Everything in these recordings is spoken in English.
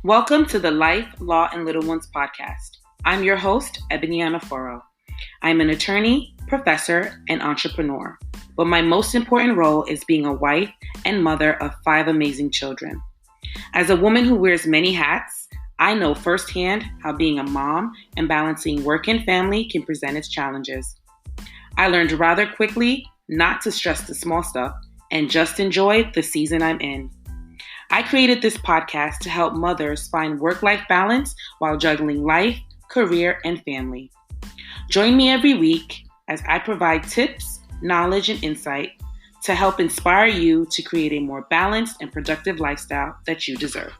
Welcome to the Life, Law, and Little Ones podcast. I'm your host, Ebony. I'm an attorney, professor, and entrepreneur, but my most important role is being a wife and mother of 5 amazing children. As a woman who wears many hats, I know firsthand how being a mom and balancing work and family can present its challenges. I learned rather quickly not to stress the small stuff and just enjoy the season I'm in. I created this podcast to help mothers find work-life balance while juggling life, career, and family. Join me every week as I provide tips, knowledge, and insight to help inspire you to create a more balanced and productive lifestyle that you deserve.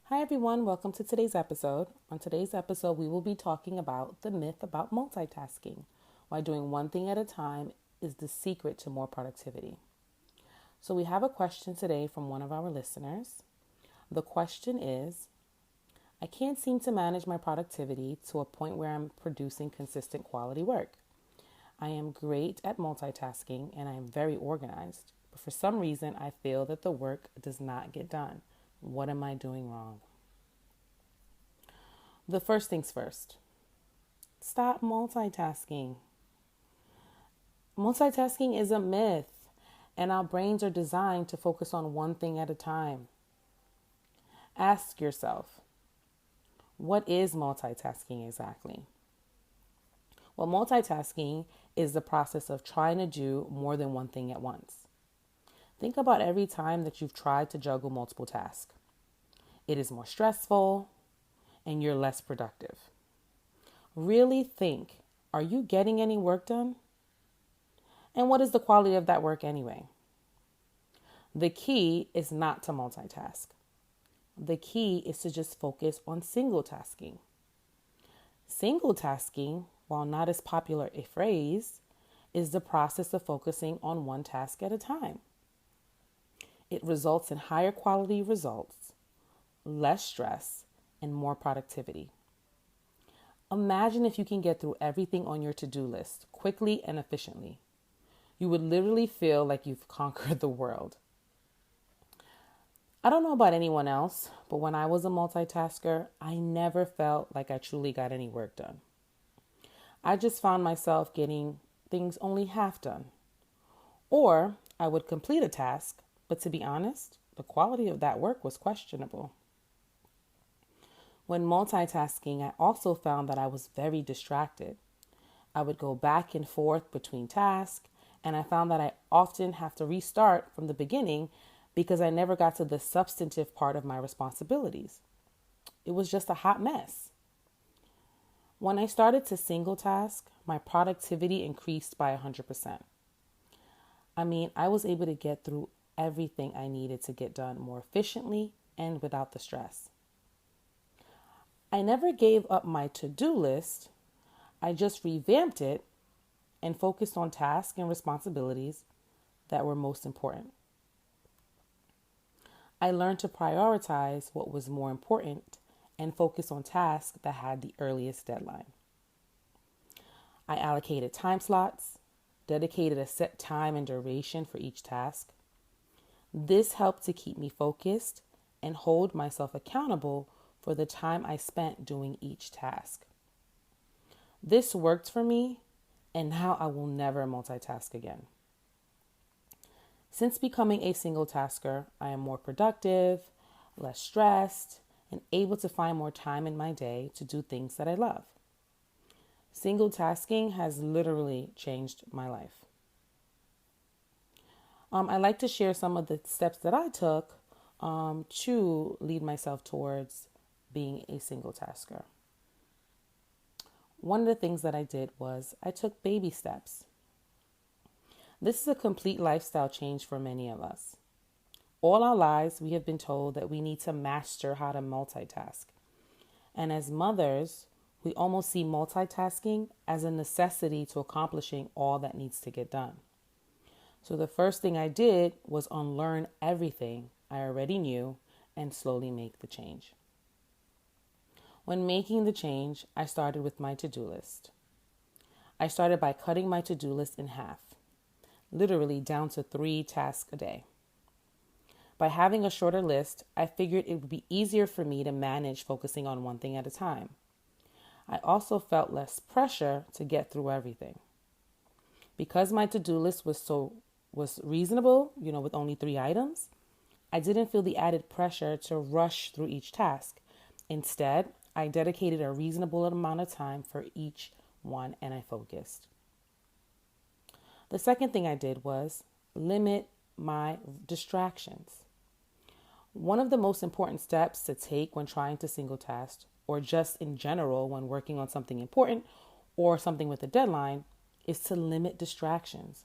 Hi everyone, welcome to today's episode. On today's episode, we will be talking about the myth about multitasking, why doing one thing at a time is the secret to more productivity. So we have a question today from one of our listeners. The question is, I can't seem to manage my productivity to a point where I'm producing consistent quality work. I am great at multitasking and I am very organized, but for some reason I feel that the work does not get done. What am I doing wrong? The first things first, stop multitasking. Multitasking is a myth, and our brains are designed to focus on one thing at a time. Ask yourself, what is multitasking exactly? Well, multitasking is the process of trying to do more than one thing at once. Think about every time that you've tried to juggle multiple tasks. It is more stressful, and you're less productive. Really think, are you getting any work done? And what is the quality of that work anyway? The key is not to multitask. The key is to just focus on single tasking. Single tasking, while not as popular a phrase, is the process of focusing on one task at a time. It results in higher quality results, less stress, and more productivity. Imagine if you can get through everything on your to-do list quickly and efficiently. You would literally feel like you've conquered the world. I don't know about anyone else, but when I was a multitasker, I never felt like I truly got any work done. I just found myself getting things only half done. Or I would complete a task, but to be honest, the quality of that work was questionable. When multitasking, I also found that I was very distracted. I would go back and forth between tasks, and I found that I often have to restart from the beginning because I never got to the substantive part of my responsibilities. It was just a hot mess. When I started to single task, my productivity increased by 100%. I was able to get through everything I needed to get done more efficiently and without the stress. I never gave up my to-do list. I just revamped it and focused on tasks and responsibilities that were most important. I learned to prioritize what was more important and focus on tasks that had the earliest deadline. I allocated time slots, dedicated a set time and duration for each task. This helped to keep me focused and hold myself accountable for the time I spent doing each task. This worked for me, and now I will never multitask again. Since becoming a single tasker, I am more productive, less stressed, and able to find more time in my day to do things that I love. Single tasking has literally changed my life. I'd like to share some of the steps that I took to lead myself towards being a single tasker. One of the things that I did was I took baby steps. This is a complete lifestyle change for many of us. All our lives, we have been told that we need to master how to multitask. And as mothers, we almost see multitasking as a necessity to accomplishing all that needs to get done. So the first thing I did was unlearn everything I already knew and slowly make the change. When making the change, I started with my to-do list. I started by cutting my to-do list in half, literally down to 3 tasks a day. By having a shorter list, I figured it would be easier for me to manage focusing on one thing at a time. I also felt less pressure to get through everything. Because my to-do list was reasonable, with only 3 items, I didn't feel the added pressure to rush through each task. Instead, I dedicated a reasonable amount of time for each one and I focused. The second thing I did was limit my distractions. One of the most important steps to take when trying to single task, or just in general when working on something important or something with a deadline, is to limit distractions.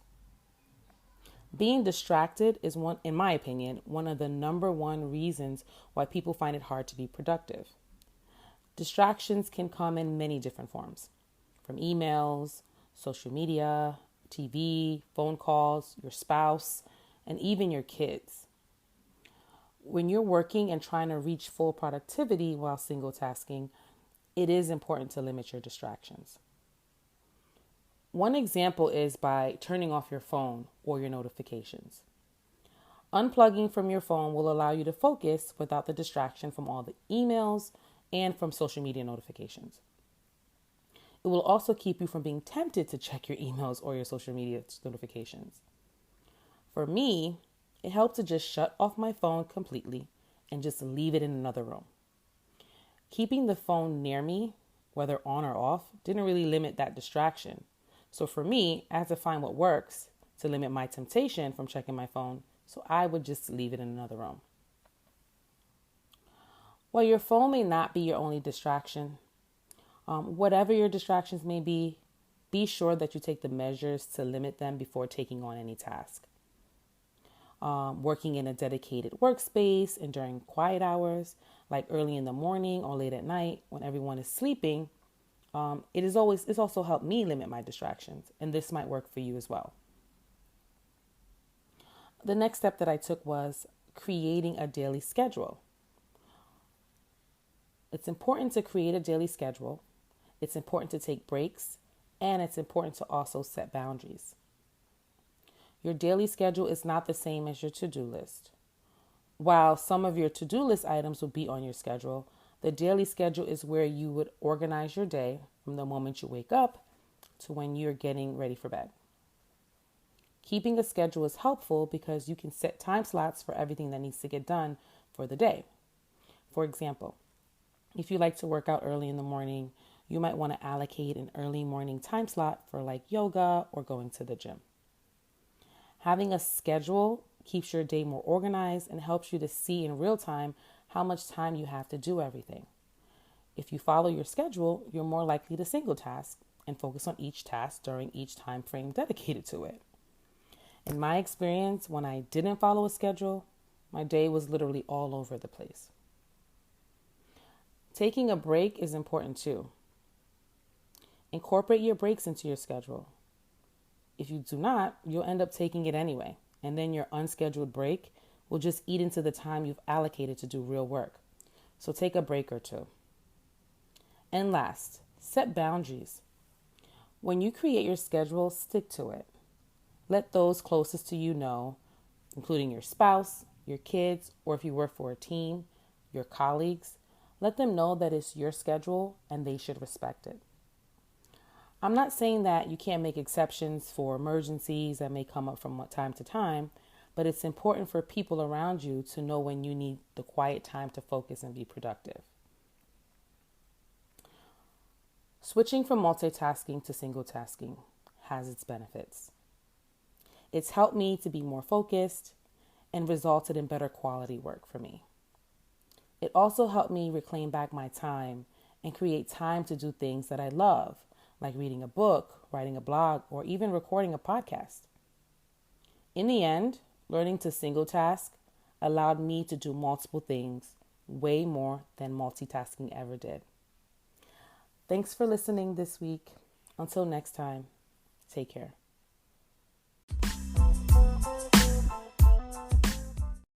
Being distracted is, in my opinion, one of the number one reasons why people find it hard to be productive. Distractions can come in many different forms, from emails, social media, TV, phone calls, your spouse, and even your kids. When you're working and trying to reach full productivity while single tasking, it is important to limit your distractions. One example is by turning off your phone or your notifications. Unplugging from your phone will allow you to focus without the distraction from all the emails and from social media notifications. It will also keep you from being tempted to check your emails or your social media notifications. For me, it helped to just shut off my phone completely and just leave it in another room. Keeping the phone near me, whether on or off, didn't really limit that distraction. So for me, I had to find what works to limit my temptation from checking my phone, so I would just leave it in another room. While your phone may not be your only distraction, whatever your distractions may be sure that you take the measures to limit them before taking on any task. Working in a dedicated workspace and during quiet hours, like early in the morning or late at night when everyone is sleeping, it's also helped me limit my distractions, and this might work for you as well. The next step that I took was creating a daily schedule. It's important to create a daily schedule. It's important to take breaks, and it's important to also set boundaries. Your daily schedule is not the same as your to-do list. While some of your to-do list items will be on your schedule, the daily schedule is where you would organize your day from the moment you wake up to when you're getting ready for bed. Keeping a schedule is helpful because you can set time slots for everything that needs to get done for the day. For example, if you like to work out early in the morning, you might want to allocate an early morning time slot for like yoga or going to the gym. Having a schedule keeps your day more organized and helps you to see in real time how much time you have to do everything. If you follow your schedule, you're more likely to single task and focus on each task during each time frame dedicated to it. In my experience, when I didn't follow a schedule, my day was literally all over the place. Taking a break is important too. Incorporate your breaks into your schedule. If you do not, you'll end up taking it anyway, and then your unscheduled break will just eat into the time you've allocated to do real work. So take a break or two. And last, set boundaries. When you create your schedule, stick to it. Let those closest to you know, including your spouse, your kids, or if you work for a team, your colleagues, let them know that it's your schedule and they should respect it. I'm not saying that you can't make exceptions for emergencies that may come up from time to time, but it's important for people around you to know when you need the quiet time to focus and be productive. Switching from multitasking to single tasking has its benefits. It's helped me to be more focused and resulted in better quality work for me. It also helped me reclaim back my time and create time to do things that I love, like reading a book, writing a blog, or even recording a podcast. In the end, learning to single task allowed me to do multiple things way more than multitasking ever did. Thanks for listening this week. Until next time, take care.